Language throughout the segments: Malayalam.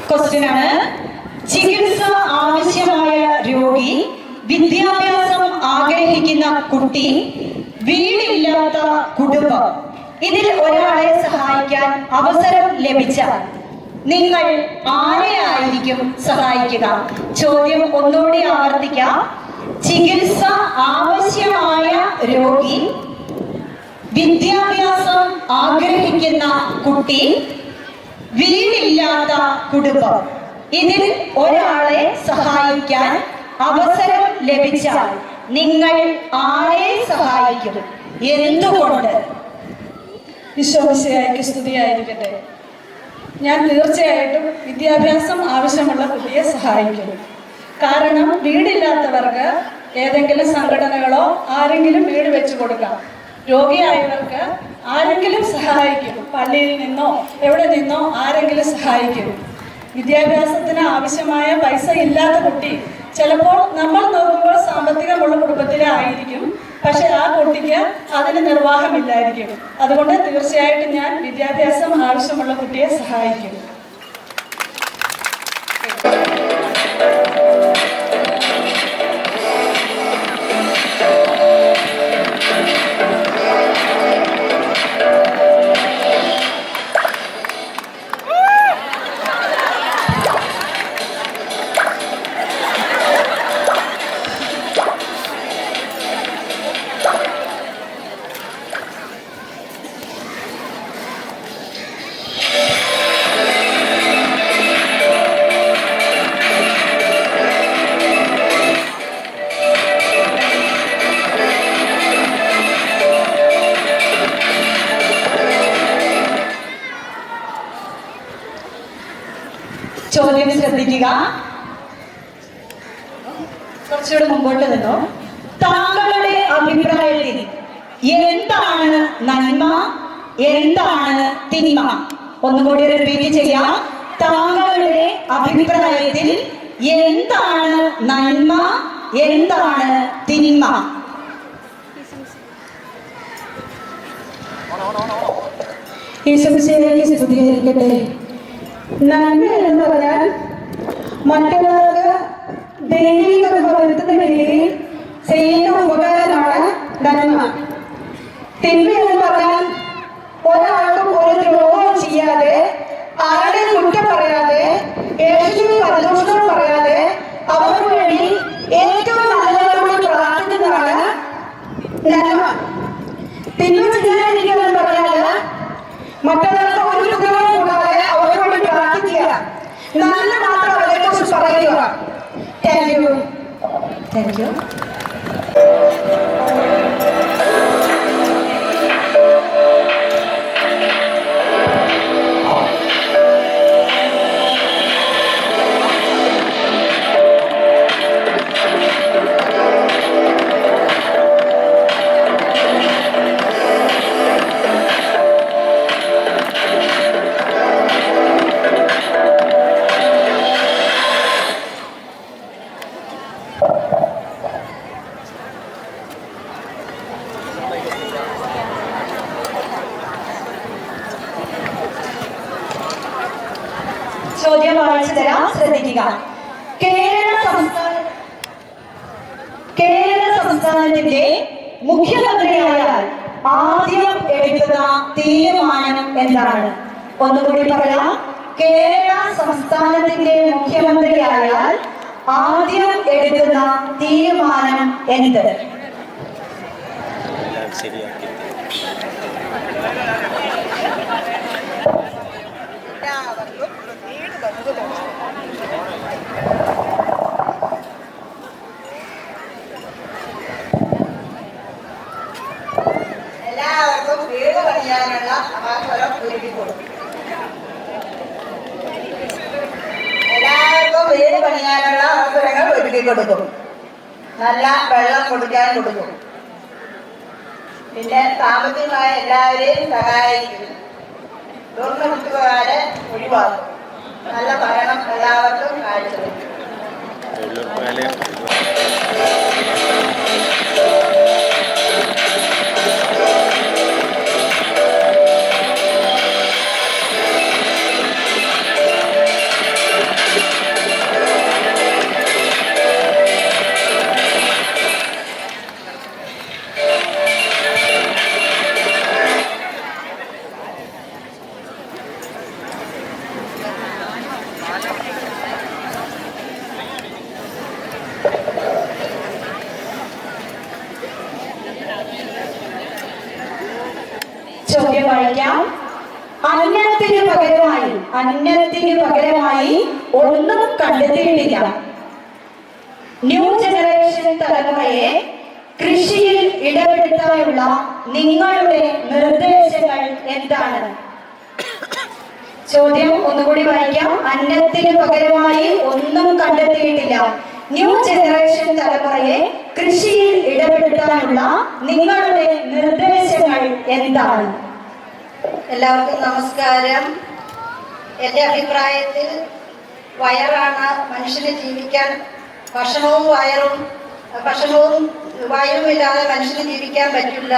ക്വസ്റ്റ്യൻ ആണ്. ചികിത്സ ആവശ്യമായ രോഗി, വിദ്യാഭ്യാസം ആഗ്രഹിക്കുന്ന കുട്ടി, വീടില്ലാത്ത കുടുംബം. ഇതിൽ ഒരാളെ സഹായിക്കാൻ അവസരം ലഭിച്ചാൽ നിങ്ങൾ ആരെയായിരിക്കും സഹായിക്കുക? ചോദ്യം ഒന്നുകൂടി ആവർത്തിക്കാം. ചികിത്സ ആവശ്യമായ രോഗി, വിദ്യാഭ്യാസം ആഗ്രഹിക്കുന്ന കുട്ടി, വീടില്ലാത്ത കുടുംബം. ഇതിൽ ഒരാളെ സഹായിക്കാൻ അവസരം ലഭിച്ചാൽ നിങ്ങൾ ആരെ സഹായിക്കും? എന്തുകൊണ്ട്? ഈശോമിശിഹായ്ക്ക് സ്തുതിയായിരിക്കട്ടെ. ഞാൻ തീർച്ചയായിട്ടും വിദ്യാഭ്യാസം ആവശ്യമുള്ള കുട്ടിയെ സഹായിക്കും. കാരണം വീടില്ലാത്തവർക്ക് ഏതെങ്കിലും സംഘടനകളോ ആരെങ്കിലും വീട് വെച്ചു കൊടുക്കാം. രോഗിയായവർക്ക് ആരെങ്കിലും സഹായിക്കും. പള്ളിയിൽ നിന്നോ എവിടെ നിന്നോ ആരെങ്കിലും സഹായിക്കും. വിദ്യാഭ്യാസത്തിന് ആവശ്യമായ പൈസ ഇല്ലാത്ത കുട്ടി ചിലപ്പോൾ നമ്മൾ നോക്കുമ്പോൾ സാമ്പത്തികമുള്ള കുടുംബത്തിലെ ആയിരിക്കും, പക്ഷെ ആ കുട്ടിക്ക് അതിന് നിർവാഹമില്ലായിരിക്കും. അതുകൊണ്ട് തീർച്ചയായിട്ടും ഞാൻ വിദ്യാഭ്യാസം ആവശ്യമുള്ള കുട്ടിയെ സഹായിക്കും. ചോദ്യം ശ്രദ്ധിക്കുക. കുറച്ചുകൂടെ മുമ്പോട്ട് നിന്നോ. താങ്കളുടെ അഭിപ്രായത്തിൽ എന്താണ് നന്മ, എന്താണ് തിന്മ? ഒന്നുകൂടി റിപ്പീറ്റ് ചെയ്യാം. താങ്കളുടെ അഭിപ്രായത്തിൽ എന്താണ് നന്മ, എന്താണ് തിന്മ? ഈശോമിശിഹായ്ക്ക് സ്തുതിയായിരിക്കട്ടെ. നന്മ എന്ന് പറഞ്ഞാൽ മറ്റുള്ളവർക്ക് ദൈവിക വരുത്തുന്ന രീതിയിൽ ചെയ്യുന്ന ഉപകാരമാണ് നന്മ. തിന്മ എന്ന് പറഞ്ഞാൽ ഒരാൾക്കും ഒരു ദ്രോഹവും ചെയ്യാതെ, ആരുടെയും കുറ്റം പറയാതെ, യേശുവിനെ പരദൂഷണം പറയാതെ അവർക്ക് വേണ്ടി ഏറ്റവും നല്ലവരോട് പ്രാർത്ഥിക്കുന്നതാണ് നന്മ. തിന്മ ചെയ്യാതിരിക്കുക എന്ന് പറഞ്ഞാൽ മറ്റുള്ളവർക്ക് ഒരു ഉപകാരം കൂടാതെ അവർക്ക് വേണ്ടി പ്രാർത്ഥിക്കുക, നല്ല മാത്രം അവരെ കുറിച്ച് പറയുക. Thank you. Thank you. ചോദ്യം വായിച്ചു തരാം, ശ്രദ്ധിക്കുക. കേരള സംസ്ഥാനത്തിന്റെ മുഖ്യമന്ത്രിയായാൽ ആദ്യം എടുക്കുന്ന തീരുമാനം എന്താണ്? ഒന്നുകൂടി പറയാം. കേരള സംസ്ഥാനത്തിന്റെ മുഖ്യമന്ത്രിയായാൽ ആദ്യം എടുക്കുന്ന തീരുമാനം എന്ത്? എല്ലാവർക്കും വീട് പണിയാനുള്ള അവസരം ഒരുക്കി കൊടുക്കും. എല്ലാവർക്കും വീട് പണിയാനുള്ള അവസരങ്ങൾ ഒരുക്കി കൊടുക്കും. നല്ല വെള്ളം കൊടുക്കാൻ കൊടുക്കും. പിന്നെ സാമ്പത്തികമായി എല്ലാവരെയും സഹായിക്കും. ദുർനടപ്പുകാരെ ഒഴിവാക്കും. നല്ല ഭരണം എല്ലാവർക്കും കാഴ്ചവെക്കും. ചോദ്യം വായിക്കാം. അന്നത്തിന് പകരമായി ഒന്നും കണ്ടെത്തിയിട്ടില്ല. ന്യൂ ജനറേഷൻ തലമുറയെ കൃഷിയിൽ ഇടപെടുത്താനുള്ള നിങ്ങളുടെ നിർദ്ദേശങ്ങൾ എന്താണ്? ചോദ്യം ഒന്നുകൂടി വായിക്കാം. അന്നത്തിന് പകരമായി ഒന്നും കണ്ടെത്തിയിട്ടില്ല. ന്യൂ ജനറേഷൻ തലമുറയെ കൃഷിയിൽ ഇടപെടുത്താനുള്ള നിങ്ങളുടെ നിർദ്ദേശങ്ങൾ എന്താണ്? എല്ലാവർക്കും നമസ്കാരം. എൻ്റെ അഭിപ്രായത്തിൽ വയറാണ് മനുഷ്യന് ജീവിക്കാൻ, ഭക്ഷണവും വായുവുമില്ലാതെ മനുഷ്യന് ജീവിക്കാൻ പറ്റില്ല.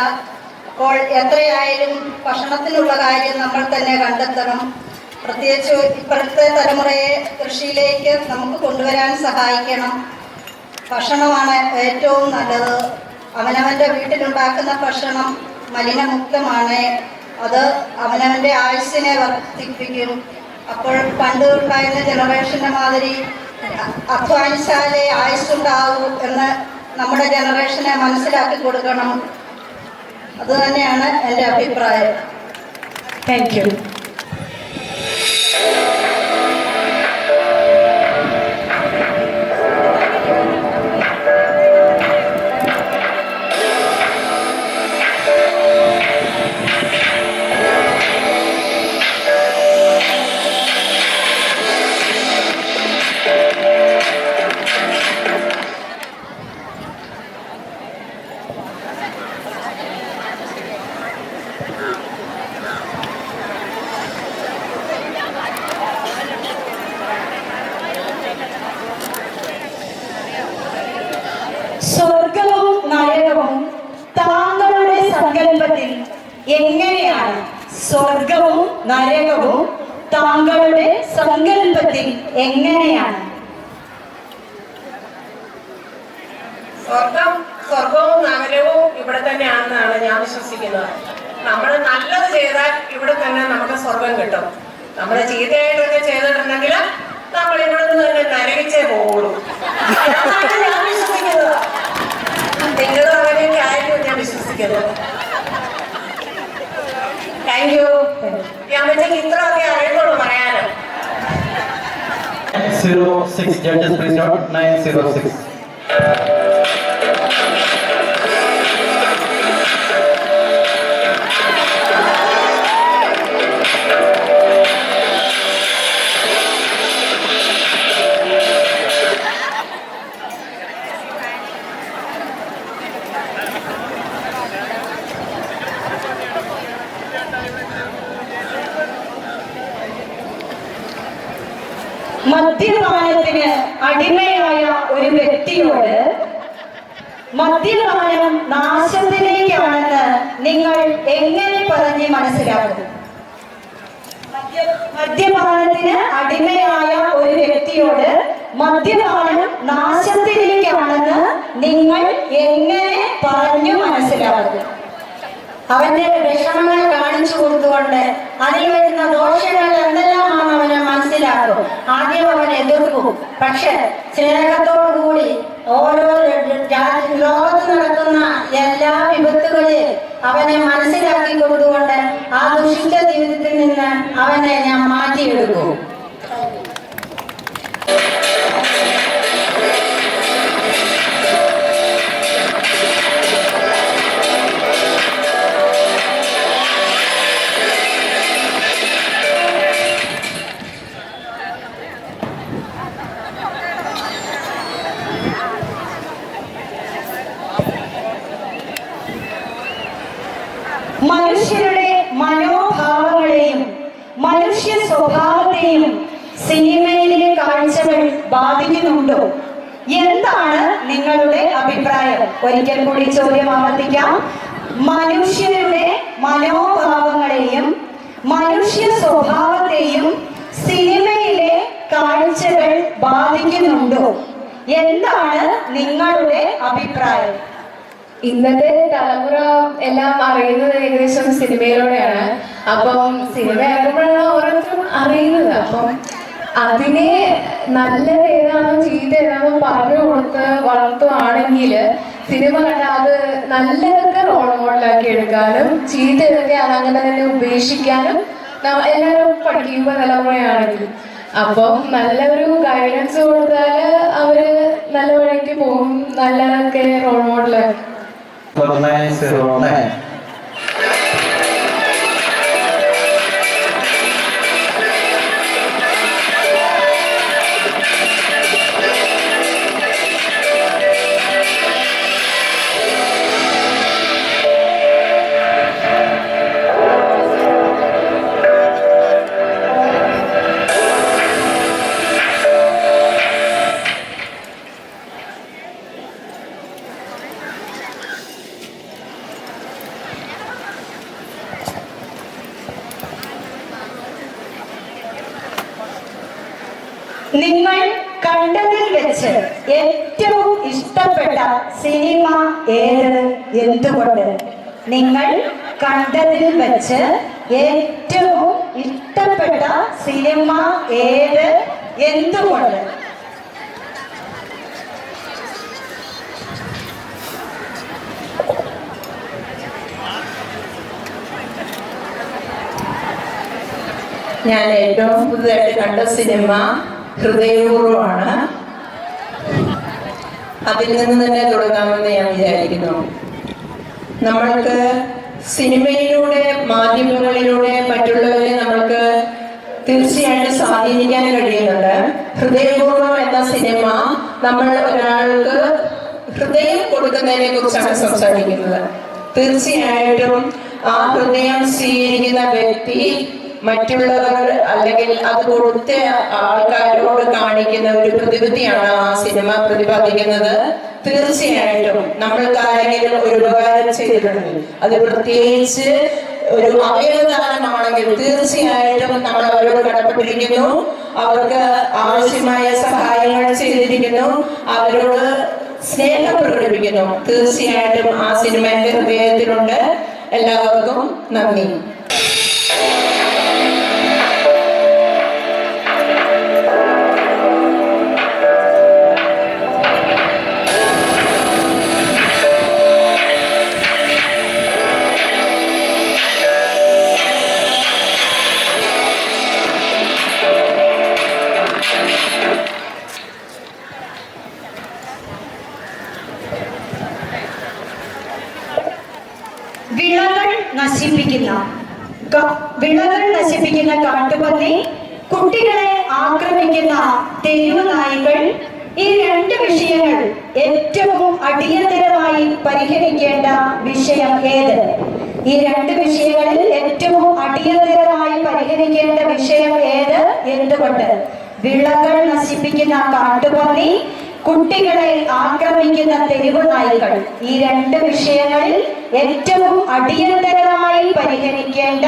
അപ്പോൾ എത്രയായാലും ഭക്ഷണത്തിനുള്ള കാര്യം നമ്മൾ തന്നെ കണ്ടെത്തണം. പ്രത്യേകിച്ച് ഇപ്പോഴത്തെ തലമുറയെ കൃഷിയിലേക്ക് നമുക്ക് കൊണ്ടുവരാൻ സഹായിക്കണം. ഭക്ഷണമാണ് ഏറ്റവും നല്ലത്. അവനവൻ്റെ വീട്ടിലുണ്ടാക്കുന്ന ഭക്ഷണം മലിനമുക്തമാണ്. അത് അവനവൻ്റെ ആയുസ്സിനെ വർദ്ധിപ്പിക്കും. അപ്പോൾ പണ്ട് ഉണ്ടായിരുന്ന ജനറേഷൻ്റെ മാതിരി അധ്വാനിച്ചാലേ ആയുസ്സുണ്ടാവൂ എന്ന് നമ്മുടെ ജനറേഷനെ മനസ്സിലാക്കി കൊടുക്കണം. അത് തന്നെയാണ് എൻ്റെ അഭിപ്രായം. Thank you. സ്വർഗവും നരകവും താങ്കളുടെ സങ്കല്പത്തിൽ എങ്ങനെയാണ്? സ്വർഗവും നരകവും താങ്കളുടെ സങ്കല്പത്തിൽ എങ്ങനെയാണ്? സ്വർഗവും നഗരവും ഇവിടെ തന്നെയാണെന്നാണ് ഞാൻ വിശ്വസിക്കുന്നത്. നമ്മൾ നല്ലത് ചെയ്താൽ ഇവിടെ തന്നെ നമുക്ക് സ്വർഗം കിട്ടും. നമ്മൾ ചീത്തയായിട്ടൊക്കെ ചെയ്തിട്ടുണ്ടെങ്കിൽ നമ്മൾ ഇവിടെ നിന്ന് തന്നെ നരകിച്ചേ പോകുള്ളൂ. ഞാൻ വിശ്വസിക്കുന്നത് നിങ്ങളും അങ്ങനെയൊക്കെ ആയിരിക്കും ഞാൻ വിശ്വസിക്കുന്നത്. Thank you. ഞാൻ വെച്ചാൽ ഇത്രയൊക്കെ അറിയുള്ളൂ പറയാനും. 06 judges please note 906. മദ്യപാനത്തിന് അടിമയായ ഒരു വ്യക്തിയോട് മദ്യപാനം നാശത്തിലേക്കാണെന്ന് നിങ്ങൾ എങ്ങനെ പറഞ്ഞ് മനസ്സിലാക്കും? മദ്യപാനത്തിന് അടിമയായ ഒരു വ്യക്തിയോട് മദ്യപാനം നാശത്തിലേക്കാണെന്ന് നിങ്ങൾ എങ്ങനെ പറഞ്ഞു മനസ്സിലാക്കും? അവന്റെ വിഷമങ്ങൾ കാണിച്ചു കൊടുത്തുകൊണ്ട് അതിൽ വരുന്ന ദോഷങ്ങൾ എന്തെല്ലാമാണ് അവനെ മനസ്സിലാക്കും. ആദ്യം അവൻ എതിർക്കും. പക്ഷെ സ്നേഹത്തോടുകൂടി ഓരോ ലോകത്ത് നടക്കുന്ന എല്ലാ വിപത്തുകളെയും അവനെ മനസ്സിലാക്കി കൊടുത്തുകൊണ്ട് ആ ദുഷിച്ച ജീവിതത്തിൽ നിന്ന് അവനെ ഞാൻ മാറ്റിയെടുക്കും. മനുഷ്യരുടെ മനോഭാവങ്ങളെയും മനുഷ്യ സ്വഭാവത്തെയും സിനിമയിലെ കാഴ്ചകൾ ബാധിക്കുന്നുണ്ടോ? എന്താണ് നിങ്ങളുടെ അഭിപ്രായം? ഒരിക്കൽ കൂടി ചോദ്യം ആവർത്തിക്കാം. മനുഷ്യരുടെ മനോഭാവങ്ങളെയും മനുഷ്യ സ്വഭാവത്തെയും സിനിമയിലെ കാഴ്ചകൾ ബാധിക്കുന്നുണ്ടോ? എന്താണ് നിങ്ങളുടെ അഭിപ്രായം? ഇന്നത്തെ തലമുറ എല്ലാം അറിയുന്നത് ഏകദേശം സിനിമയിലൂടെയാണ്. അപ്പം സിനിമ ഇറങ്ങുമ്പോഴാണ് ഓരോരുത്തരും അറിയുന്നത്. അപ്പം അതിനെ നല്ലത് ഏതാണോ ചീത്ത ഏതാണോ പറഞ്ഞു കൊടുത്ത് വളർത്തുവാണെങ്കിൽ സിനിമ കണ്ട അത് നല്ലതൊക്കെ റോൾ മോഡലാക്കി എടുക്കാനും ചീത്തതൊക്കെ അത് അങ്ങനെ തന്നെ ഉപേക്ഷിക്കാനും എല്ലാവരും പഠിക്കുമ്പോൾ തലമുറയാണെങ്കിലും അപ്പം നല്ലൊരു ഗൈഡൻസ് കൊടുത്താൽ അവര് നല്ല വഴിക്ക് പോകും, നല്ലതൊക്കെ റോൾ മോഡലാക്കി. 909. നിങ്ങൾ കണ്ടതിൽ വെച്ച് ഏറ്റവും ഇഷ്ടപ്പെട്ട സിനിമ ഏത്, എന്തുകൊണ്ട്? നിങ്ങൾ കണ്ടതിൽ വെച്ച് ഏറ്റവും ഇഷ്ടപ്പെട്ട സിനിമ ഏത്, എന്തുകൊണ്ട്? ഞാൻ ഏറ്റവും പുതുതായിട്ട് കണ്ട സിനിമ ഹൃദയപൂർവ്വമാണ്. അതിൽ നിന്ന് തന്നെ തുടങ്ങാമെന്ന് ഞാൻ വിചാരിക്കുന്നു. നമ്മൾക്ക് സിനിമയിലൂടെ, മാധ്യമങ്ങളിലൂടെ മറ്റുള്ളവരെ നമ്മൾക്ക് തീർച്ചയായിട്ടും സ്വാധീനിക്കാൻ കഴിയുന്നുണ്ട്. ഹൃദയപൂർവ്വം എന്ന സിനിമ നമ്മൾ ഒരാൾക്ക് ഹൃദയം കൊടുക്കുന്നതിനെ കുറിച്ചാണ് സംസാരിക്കുന്നത്. തീർച്ചയായിട്ടും ആ ഹൃദയം സ്വീകരിക്കുന്ന വ്യക്തി മറ്റുള്ളവർ അല്ലെങ്കിൽ അത് കൊടുത്ത ആൾക്കാരോട് കാണിക്കുന്ന ഒരു പ്രതിബദ്ധതയാണ് ആ സിനിമ പ്രതിപാദിക്കുന്നത്. തീർച്ചയായിട്ടും നമ്മൾക്ക് ആരെങ്കിലും ഒരു ഉപകാരം ചെയ്തിട്ടുണ്ടെങ്കിൽ, അത് പ്രത്യേകിച്ച് ഒരു അവയവദാനമാണെങ്കിൽ തീർച്ചയായിട്ടും നമ്മൾ അവരോട് കടപ്പെട്ടിരിക്കുന്നു. അവർക്ക് ആവശ്യമായ സഹായങ്ങൾ ചെയ്തിരിക്കുന്നു, അവരോട് സ്നേഹം പ്രകടിപ്പിക്കുന്നു. തീർച്ചയായിട്ടും ആ സിനിമ എന്റെ ഹൃദയത്തിലുണ്ട്. എല്ലാവർക്കും നന്ദി. വിളകൾ നശിപ്പിക്കുന്ന കാട്ടുപന്നി, കുട്ടികളെ ആക്രമിക്കുന്ന തെരുവ് നായ്ക്കൾ, ഈ രണ്ട് വിഷയങ്ങൾ ഏറ്റവും അടിയന്തരമായി പരിഹരിക്കേണ്ട വിഷയം ഏത്? ഈ രണ്ട് വിഷയങ്ങളിൽ ഏറ്റവും അടിയന്തരമായി പരിഹരിക്കേണ്ട വിഷയം ഏത്, എന്തുകൊണ്ട്? വിളകൾ നശിപ്പിക്കുന്ന കാട്ടുപന്നി, കുട്ടികളെ ആക്രമിക്കുന്ന തെരുവ് നായ്ക്കൾ, ഈ രണ്ട് വിഷയങ്ങളിൽ ഏറ്റവും അടിയന്തരമായി പരിഹരിക്കേണ്ട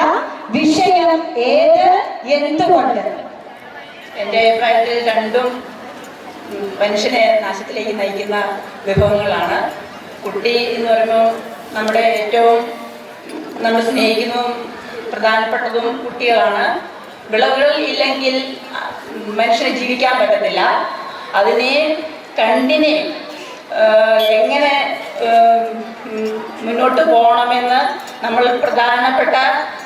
വിഷയം ഏത്, എന്തുകൊണ്ട്? എൻ്റെ അഭിപ്രായത്തിൽ രണ്ടും മനുഷ്യനെ നാശത്തിലേക്ക് നയിക്കുന്ന വിഭവങ്ങളാണ്. കുട്ടി എന്ന് പറയുമ്പോൾ നമ്മുടെ ഏറ്റവും നമ്മൾ സ്നേഹിക്കുന്നതും പ്രധാനപ്പെട്ടതും കുട്ടികളാണ്. വിളവുകൾ ഇല്ലെങ്കിൽ മനുഷ്യന് ജീവിക്കാൻ പറ്റത്തില്ല. അതിനെ രണ്ടിനെ എങ്ങനെ മുന്നോട്ട് പോകണമെന്ന് നമ്മൾ പ്രധാനപ്പെട്ട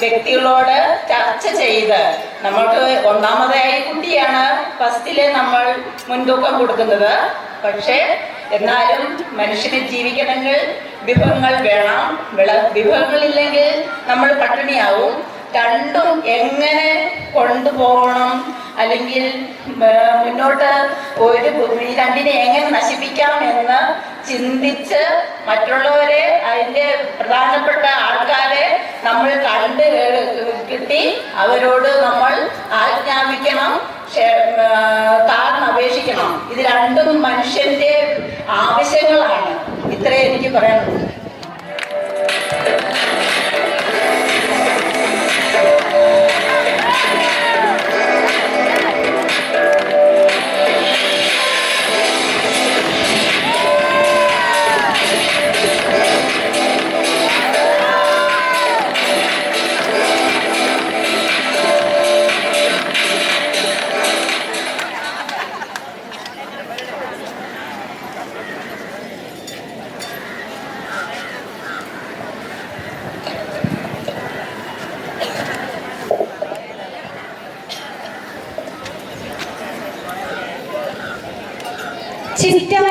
വ്യക്തികളോട് ചർച്ച ചെയ്ത്, നമ്മൾക്ക് ഒന്നാമതായി കുട്ടിയാണ് ഫസ്റ്റില് നമ്മൾ മുൻതൂക്കം കൊടുക്കുന്നത്. പക്ഷേ എന്നാലും മനുഷ്യന് ജീവിക്കണമെങ്കിൽ വിഭവങ്ങൾ വേണം. വിഭവങ്ങളില്ലെങ്കിൽ നമ്മൾ പട്ടിണിയാവും. രണ്ടും എങ്ങനെ കൊണ്ടുപോകണം, അല്ലെങ്കിൽ മുന്നോട്ട് ഈ രണ്ടിനെ എങ്ങനെ നശിപ്പിക്കാം എന്ന് ചിന്തിച്ച് മറ്റുള്ളവരെ, അതിൻ്റെ പ്രധാനപ്പെട്ട ആൾക്കാരെ നമ്മൾ കണ്ട് കിട്ടി അവരോട് നമ്മൾ ആജ്ഞാപിക്കണം, കാരണം അപേക്ഷിക്കണം. ഇത് രണ്ടും മനുഷ്യന്റെ ആവശ്യങ്ങളാണ്. ഇത്രേ എനിക്ക് പറയാനുള്ളൂ.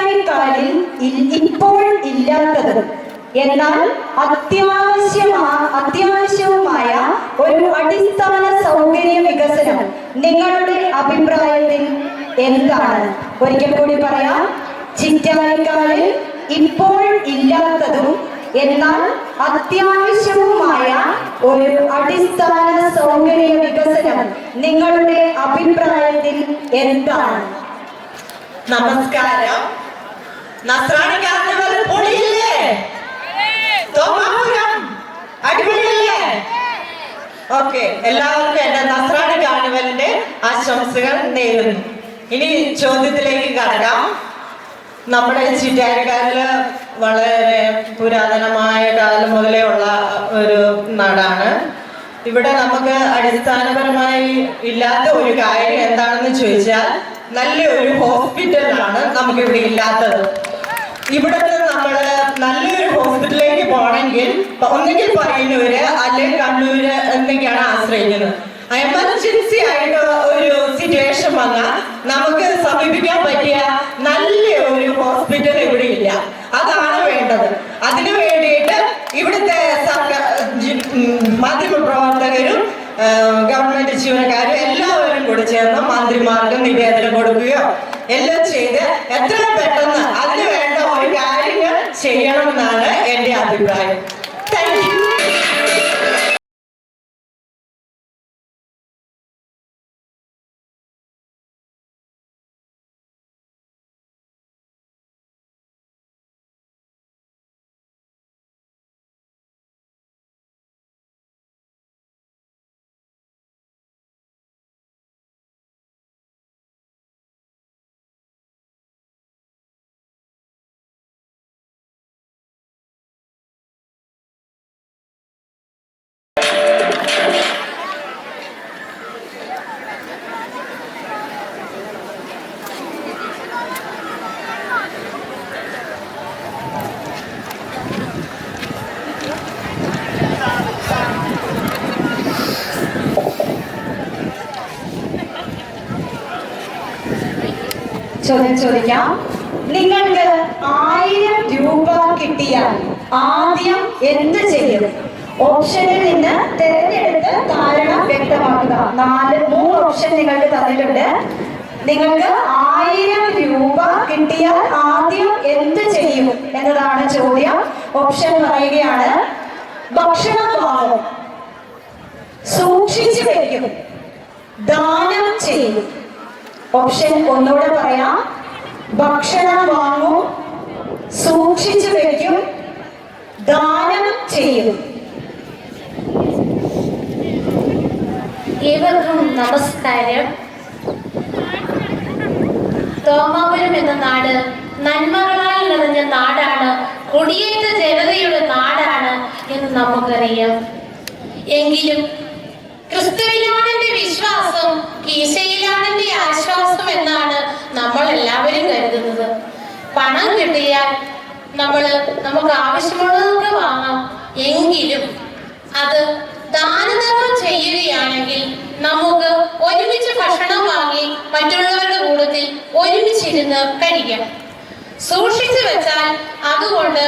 ചിറ്റാരിക്കാലിൽ ഇപ്പോൾ ഇല്ലാത്തതും എന്നാൽ അത്യാവശ്യവുമായ ഒരു അടിസ്ഥാന സൗകര്യ വികസനം നിങ്ങളുടെ അഭിപ്രായത്തിൽ എന്താണ്? ഒരിക്കൽ കൂടി പറയാം. ചിറ്റാരിക്കാലിൽ ഇപ്പോൾ ഇല്ലാത്തതും എന്നാൽ അത്യാവശ്യവുമായ ഒരു അടിസ്ഥാന സൗകര്യ വികസനം നിങ്ങളുടെ അഭിപ്രായത്തിൽ എന്താണ്? നമസ്കാരം. നസ്രാണി കാർണിവൽ പൊളിയില്ലേ? തോമാപുരം അടിപൊളിയല്ലേ? ഓക്കെ, എല്ലാവർക്കും എന്റെ നസ്രാണി കാർണിവലിന്റെ ആശംസകൾ നേരുന്നു. ഇനി ചോദ്യത്തിലേക്ക് കടക്കാം. നമ്മുടെ ചിറ്റാരിക്കാലില് വളരെ പുരാതനമായ കാലം മുതലേ ഉള്ള ഒരു നാടാണ്. ഇവിടെ നമുക്ക് അടിസ്ഥാനപരമായി ഇല്ലാത്ത ഒരു കാര്യം എന്താണെന്ന് ചോദിച്ചാൽ നല്ലൊരു ഹോസ്പിറ്റലാണ് നമുക്കിവിടെ ഇല്ലാത്തത്. ഇവിടുന്ന് നമ്മള് നല്ലൊരു ഹോസ്പിറ്റലിലേക്ക് പോകണമെങ്കിൽ ഒന്നുകിൽ പയ്യന്നൂര് അല്ലെങ്കിൽ കണ്ണൂര് എന്നൊക്കെയാണ് ആശ്രയിക്കുന്നത്. എമർജൻസി ആയിട്ട് ഒരു സിറ്റുവേഷൻ വന്നാൽ നമുക്ക് സമീപിക്കാൻ പറ്റിയ നല്ല ഒരു ഹോസ്പിറ്റൽ ഇവിടെ ഇല്ല. അതാണ് വേണ്ടത്. അതിനു വേണ്ടിയിട്ട് ഇവിടുത്തെ മാധ്യമപ്രവർത്തകരും ഗവൺമെന്റ് ജീവനക്കാരും എല്ലാവരും കൂടി ചേർന്ന് മന്ത്രിമാർക്ക് നിവേദനം കൊടുക്കുകയോ എല്ലാം ചെയ്ത് എത്രയും പെട്ടെന്ന് അതിന് വേണ്ട ഒരു കാര്യങ്ങൾ ചെയ്യണമെന്നാണ് എന്റെ അഭിപ്രായം. Thank you. ചോദ്യം ചോദിക്കാം. നിങ്ങൾക്ക് 1000 രൂപ കിട്ടിയാൽ ആദ്യം എന്ത് ചെയ്യും? ഓപ്ഷനിൽ നിന്ന് തിരഞ്ഞെടുത്ത് കാരണം വ്യക്തമാക്കുക. 3 ഓപ്ഷൻ നിങ്ങൾക്ക് തന്നിട്ടുണ്ട്. നിങ്ങൾക്ക് 1000 രൂപ കിട്ടിയാൽ ആദ്യം എന്ത് ചെയ്യും എന്നതാണ് ചോദ്യം. ഓപ്ഷൻ പറയുകയാണ്. ഭക്ഷണം വാങ്ങും, സൂക്ഷിച്ചു വയ്ക്കും, ദാനം ചെയ്യും. ഓപ്ഷൻ ഒന്നുകൂടെ പറയാം. ഭക്ഷണം വാങ്ങും, സൂക്ഷിച്ചു വയ്ക്കും, ദാനം ചെയ്യും. ഏവർക്കും നമസ്കാരം. തോമാപുരം എന്ന നാട് നന്മകളാൽ നിറഞ്ഞ നാടാണ്, കുടിയേറ്റ ജനതയുടെ നാടാണ് എന്ന് നമുക്കറിയാം. എങ്കിലും ക്രിസ്തുവിലാണ് എന്റെ വിശ്വാസം, കീശയിലാണ് എന്റെ ആശ്വാസം എന്നാണ് നമ്മൾ എല്ലാവരും കരുതുന്നത്. പണം കിട്ടിയാൽ നമുക്ക് ആവശ്യമുള്ളതൊക്കെ വാങ്ങാം. എങ്കിലും അത് ദാനധർമ്മം ചെയ്യുകയാണെങ്കിൽ നമുക്ക് ഒരുമിച്ച് ഭക്ഷണം വാങ്ങി മറ്റുള്ളവരുടെ കൂട്ടത്തിൽ ഒരുമിച്ചിരുന്ന് കഴിക്കാം. സൂക്ഷിച്ചു വെച്ചാൽ അതുകൊണ്ട്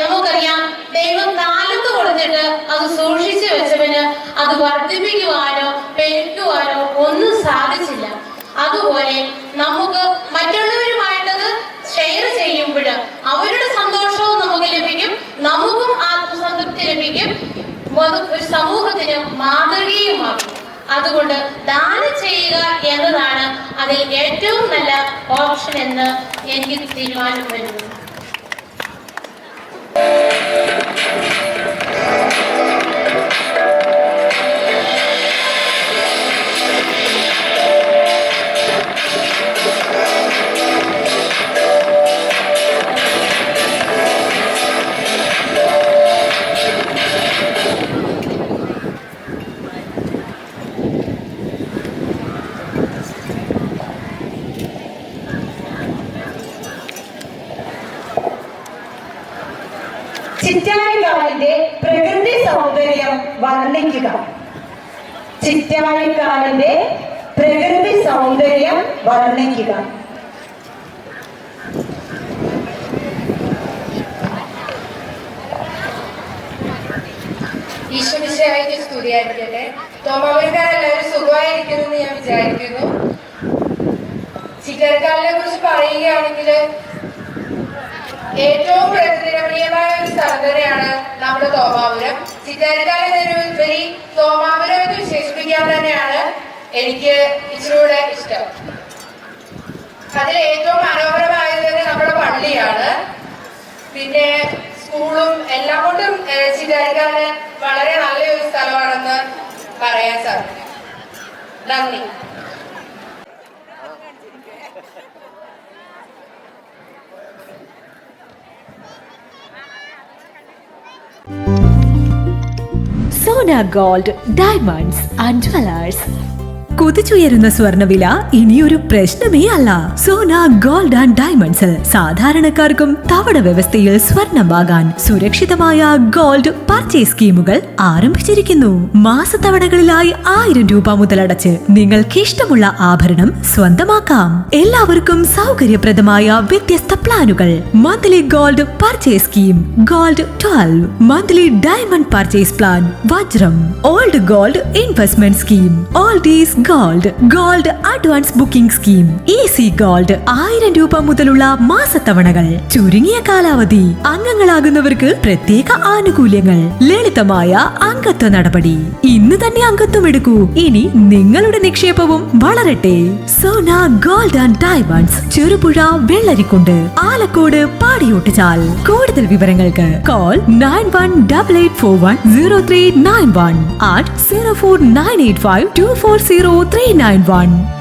നമുക്കറിയാം, ദൈവം താലന്ത് കൊടുത്തിട്ട് അത് സൂക്ഷിച്ചു വെച്ചവന് അത് വർദ്ധിപ്പിക്കുവാനോ പെരുക്കുവാനോ ഒന്നും സാധിച്ചില്ല. അതുപോലെ നമുക്ക് മറ്റുള്ളവരുമായിട്ടത് ഷെയർ ചെയ്യുമ്പോൾ അവരുടെ സന്തോഷവും നമുക്ക് ലഭിക്കും, നമുക്കും ആത്മസംതൃപ്തി ലഭിക്കും, ഒരു സമൂഹത്തിന് മാതൃകയുമാകും. അതുകൊണ്ട് ദാനം ചെയ്യുക എന്നതാണ് അതിൽ ഏറ്റവും നല്ല ഓപ്ഷൻ എന്ന് എനിക്ക് തീരുമാനം വരുന്നു. ചിറ്റാരിക്കാലിന്റെ പ്രകൃതി സൗന്ദര്യം വർണ്ണിക്കുക. ചിറ്റാരിക്കാലിന്റെ പ്രകൃതി സൗന്ദര്യം വർണ്ണിക്കുക. ഈശോമിശിഹായ്ക്ക് സ്തുതിയായിരിക്കട്ടെ. തോമാപുരക്കാരെല്ലാവരും സുഖമായിരിക്കുമെന്ന് ഞാൻ വിചാരിക്കുന്നു. ചിറ്റരക്കാലിനെ കുറിച്ച് പറയുകയാണെങ്കിൽ ഏറ്റവും പ്രകൃതിരമണീയമായ ഒരു സ്ഥലം തന്നെയാണ് നമ്മുടെ തോമാപുരം. ചിറ്റരക്കാലിനുപരി തോമാപുരം എന്ന് വിശേഷിപ്പിക്കാൻ തന്നെയാണ് എനിക്ക് ഇച്ചിരൂടെ ഇഷ്ടം. അതിൽ ഏറ്റവും മനോഹരമായത് തന്നെ നമ്മുടെ പള്ളിയാണ്. പിന്നെ സ്കൂളും എല്ലാം കൊണ്ടും ചിറ്റരക്കാല് വളരെ നല്ലൊരു സ്ഥലമാണെന്ന് പറയാൻ സാധിക്കും. നന്ദി. Sona Gold Diamonds and Jewelers. കുതിച്ചുയരുന്ന സ്വർണ്ണവില ഇനിയൊരു പ്രശ്നമേ അല്ല. സോന ഗോൾഡ് ആൻഡ് ഡയമണ്ട്സിൽ സാധാരണക്കാർക്കും തവണ വ്യവസ്ഥയിൽ സ്വർണം വാങ്ങാൻ സുരക്ഷിതമായ ഗോൾഡ് പർച്ചേസ് സ്കീമുകൾ ആരംഭിച്ചിരിക്കുന്നു. മാസത്തവണകളിലായി 1000 രൂപ മുതലടച്ച് നിങ്ങൾക്ക് ഇഷ്ടമുള്ള ആഭരണം സ്വന്തമാക്കാം. എല്ലാവർക്കും സൗകര്യപ്രദമായ വ്യത്യസ്ത പ്ലാനുകൾ. Monthly gold purchase scheme, gold 12, monthly diamond purchase plan, വജ്രം, old gold investment scheme, oldies gold advance booking scheme, easy gold 1000 രൂപ മുതലുള്ള മാസത്തവണകൾ, ചുരുങ്ങിയ കാലാവധി, അംഗങ്ങളാകുന്നവർക്ക് പ്രത്യേക ആനുകൂല്യങ്ങൾ, ലളിതമായ അംഗത്വ നടപടി. ഇന്ന് തന്നെ അംഗത്വം എടുക്കൂ. ഇനി നിങ്ങളുടെ നിക്ഷേപവും വളരട്ടെ. Sona gold and diamonds, Cherupuzha, Vellarikundu, Alakode, Padiyottuchal. കൂടുതൽ വിവരങ്ങൾക്ക് കോൾ 9188410391 at 04985240391.